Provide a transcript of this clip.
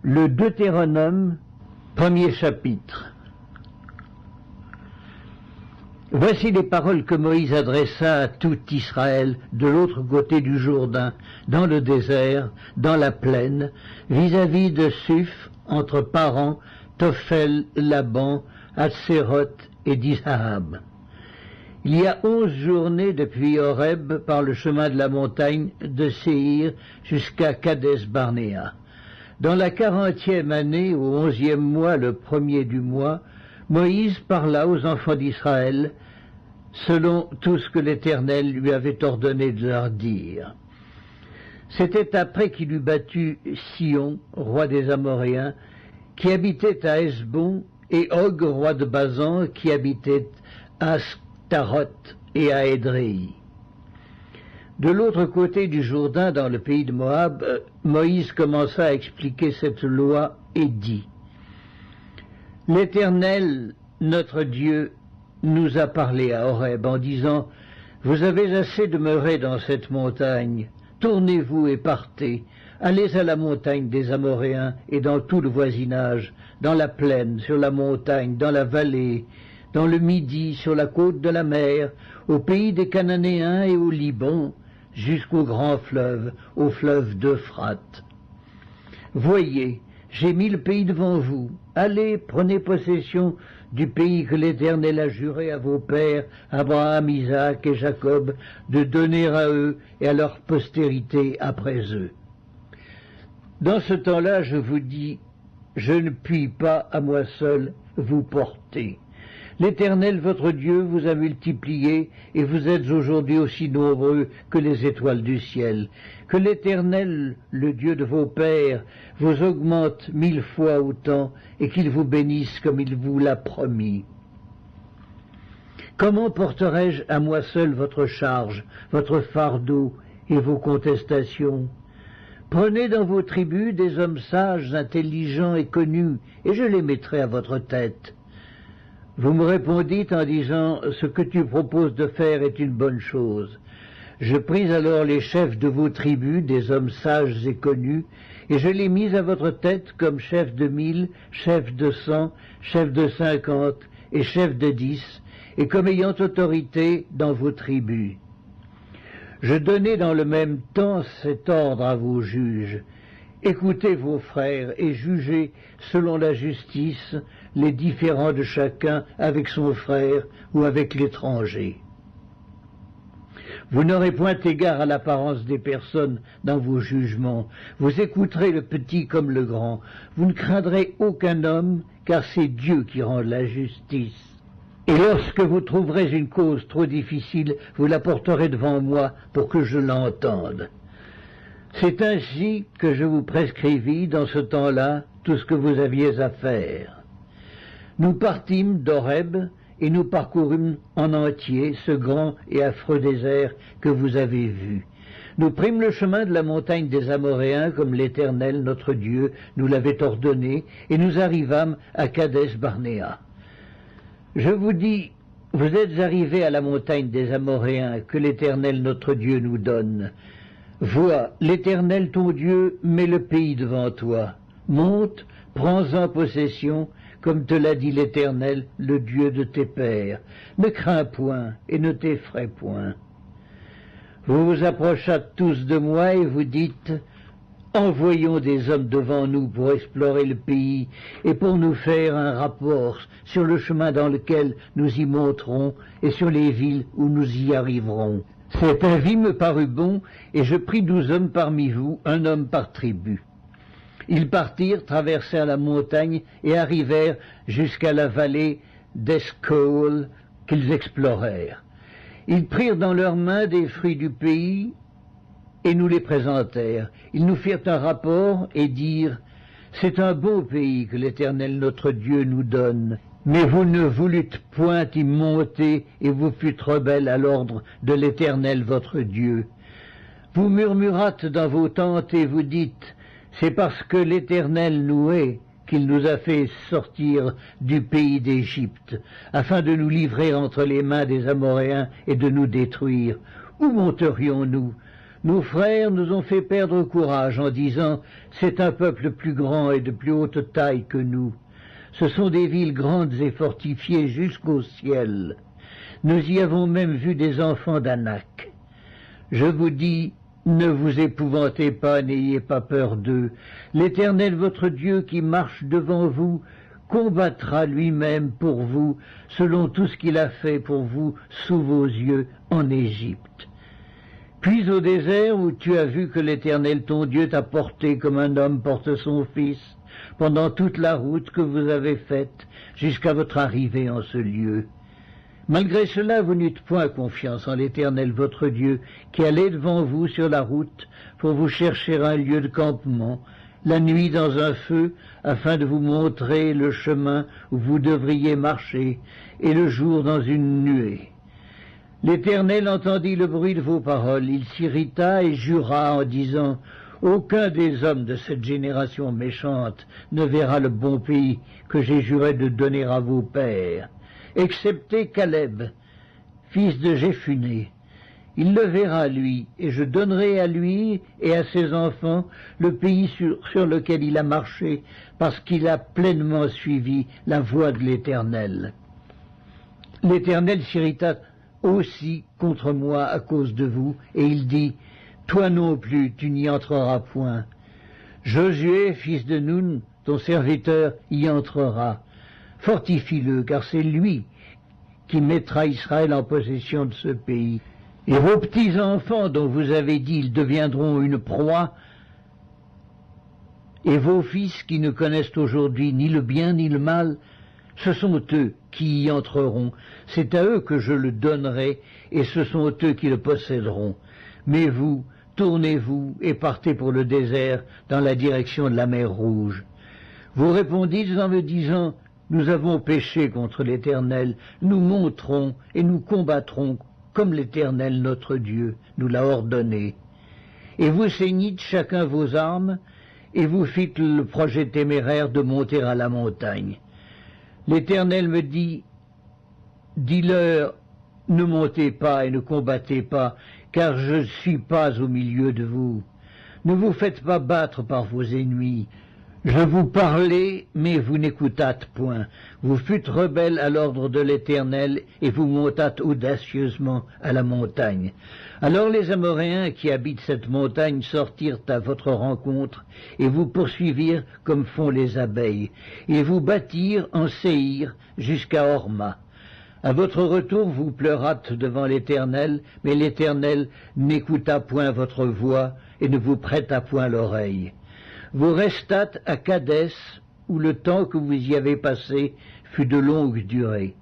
Le Deutéronome, premier chapitre. Voici les paroles que Moïse adressa à tout Israël de l'autre côté du Jourdain, dans le désert, dans la plaine, vis-à-vis de Suph, entre Paran, Tophel, Laban, Hatséroth et Dizahab. Il y a 11 journées depuis Horeb par le chemin de la montagne de Séhir jusqu'à Kades Barnéa. Dans la 40e année, au 11e mois, le premier du mois, Moïse parla aux enfants d'Israël selon tout ce que l'Éternel lui avait ordonné de leur dire. C'était après qu'il eut battu Sihon, roi des Amoréens, qui habitait à Hesbon, et Og, roi de Basan, qui habitait à Astaroth et à Édréi. De l'autre côté du Jourdain, dans le pays de Moab, Moïse commença à expliquer cette loi et dit: « L'Éternel, notre Dieu, nous a parlé à Horeb en disant: Vous avez assez demeuré dans cette montagne, tournez-vous et partez, allez à la montagne des Amoréens et dans tout le voisinage, dans la plaine, sur la montagne, dans la vallée, dans le Midi, sur la côte de la mer, au pays des Cananéens et au Liban, jusqu'au grand fleuve, au fleuve d'Euphrate. Voyez, j'ai mis le pays devant vous. Allez, prenez possession du pays que l'Éternel a juré à vos pères, Abraham, Isaac et Jacob, de donner à eux et à leur postérité après eux. Dans ce temps-là, je vous dis, je ne puis pas à moi seul vous porter. L'Éternel, votre Dieu, vous a multiplié, et vous êtes aujourd'hui aussi nombreux que les étoiles du ciel. Que l'Éternel, le Dieu de vos pères, vous augmente 1000 fois autant, et qu'il vous bénisse comme il vous l'a promis. Comment porterai-je à moi seul votre charge, votre fardeau et vos contestations? Prenez dans vos tribus des hommes sages, intelligents et connus, et je les mettrai à votre tête. Vous me répondîtes en disant, ce que tu proposes de faire est une bonne chose. Je pris alors les chefs de vos tribus, des hommes sages et connus, et je les mis à votre tête comme chefs de 1000, chefs de 100, chefs de 50 et chefs de 10, et comme ayant autorité dans vos tribus. Je donnai dans le même temps cet ordre à vos juges. Écoutez vos frères et jugez selon la justice les différends de chacun avec son frère ou avec l'étranger. Vous n'aurez point égard à l'apparence des personnes dans vos jugements. Vous écouterez le petit comme le grand. Vous ne craindrez aucun homme, car c'est Dieu qui rend la justice. Et lorsque vous trouverez une cause trop difficile, vous la porterez devant moi pour que je l'entende. C'est ainsi que je vous prescrivis dans ce temps-là tout ce que vous aviez à faire. Nous partîmes d'Horeb et nous parcourûmes en entier ce grand et affreux désert que vous avez vu. Nous prîmes le chemin de la montagne des Amoréens comme l'Éternel, notre Dieu, nous l'avait ordonné, et nous arrivâmes à Kades Barnéa. Je vous dis, vous êtes arrivés à la montagne des Amoréens que l'Éternel, notre Dieu, nous donne. Vois, l'Éternel ton Dieu met le pays devant toi. Monte, prends-en possession, comme te l'a dit l'Éternel, le Dieu de tes pères. Ne crains point et ne t'effraie point. Vous vous approchâtes tous de moi et vous dites, envoyons des hommes devant nous pour explorer le pays et pour nous faire un rapport sur le chemin dans lequel nous y monterons et sur les villes où nous y arriverons. Cet avis me parut bon, et je pris 12 hommes parmi vous, un homme par tribu. Ils partirent, traversèrent la montagne et arrivèrent jusqu'à la vallée d'Escol qu'ils explorèrent. Ils prirent dans leurs mains des fruits du pays et nous les présentèrent. Ils nous firent un rapport et dirent, « C'est un beau pays que l'Éternel notre Dieu nous donne. » Mais vous ne voulûtes point y monter, et vous fûtes rebelles à l'ordre de l'Éternel votre Dieu. Vous murmurâtes dans vos tentes et vous dites, c'est parce que l'Éternel nous hait qu'il nous a fait sortir du pays d'Égypte, afin de nous livrer entre les mains des Amoréens et de nous détruire. Où monterions-nous? Nos frères nous ont fait perdre courage en disant « C'est un peuple plus grand et de plus haute taille que nous. Ce sont des villes grandes et fortifiées jusqu'au ciel. Nous y avons même vu des enfants d'Anak. Je vous dis, ne vous épouvantez pas, n'ayez pas peur d'eux. L'Éternel votre Dieu qui marche devant vous combattra lui-même pour vous, selon tout ce qu'il a fait pour vous sous vos yeux en Égypte. Puis au désert où tu as vu que l'Éternel ton Dieu t'a porté comme un homme porte son fils, pendant toute la route que vous avez faite jusqu'à votre arrivée en ce lieu. Malgré cela, vous n'eûtes point confiance en l'Éternel votre Dieu, qui allait devant vous sur la route pour vous chercher un lieu de campement, la nuit dans un feu, afin de vous montrer le chemin où vous devriez marcher, et le jour dans une nuée. L'Éternel entendit le bruit de vos paroles, il s'irrita et jura en disant « Aucun des hommes de cette génération méchante ne verra le bon pays que j'ai juré de donner à vos pères, excepté Caleb, fils de Jéphuné. Il le verra, lui, et je donnerai à lui et à ses enfants le pays sur lequel il a marché, parce qu'il a pleinement suivi la voie de l'Éternel. L'Éternel s'irrita aussi contre moi à cause de vous, et il dit, « Toi non plus, tu n'y entreras point. Josué, fils de Nun, ton serviteur, y entrera. Fortifie-le, car c'est lui qui mettra Israël en possession de ce pays. Et vos petits-enfants dont vous avez dit, ils deviendront une proie, et vos fils qui ne connaissent aujourd'hui ni le bien ni le mal, ce sont eux qui y entreront, c'est à eux que je le donnerai, et ce sont eux qui le posséderont. Mais vous, tournez-vous et partez pour le désert dans la direction de la mer Rouge. » Vous répondîtes en me disant, « Nous avons péché contre l'Éternel, nous monterons et nous combattrons comme l'Éternel notre Dieu nous l'a ordonné. » Et vous ceignîtes chacun vos armes, et vous fîtes le projet téméraire de monter à la montagne. L'Éternel me dit, « Dis-leur, ne montez pas et ne combattez pas, car je ne suis pas au milieu de vous. Ne vous faites pas battre par vos ennemis. Je vous parlais, mais vous n'écoutâtes point. Vous fûtes rebelles à l'ordre de l'Éternel, et vous montâtes audacieusement à la montagne. Alors les Amoréens qui habitent cette montagne sortirent à votre rencontre, et vous poursuivirent comme font les abeilles, et vous battirent en Séhir jusqu'à Horma. À votre retour, vous pleurâtes devant l'Éternel, mais l'Éternel n'écouta point votre voix, et ne vous prêta point l'oreille. Vous restâtes à Kadès, où le temps que vous y avez passé fut de longue durée.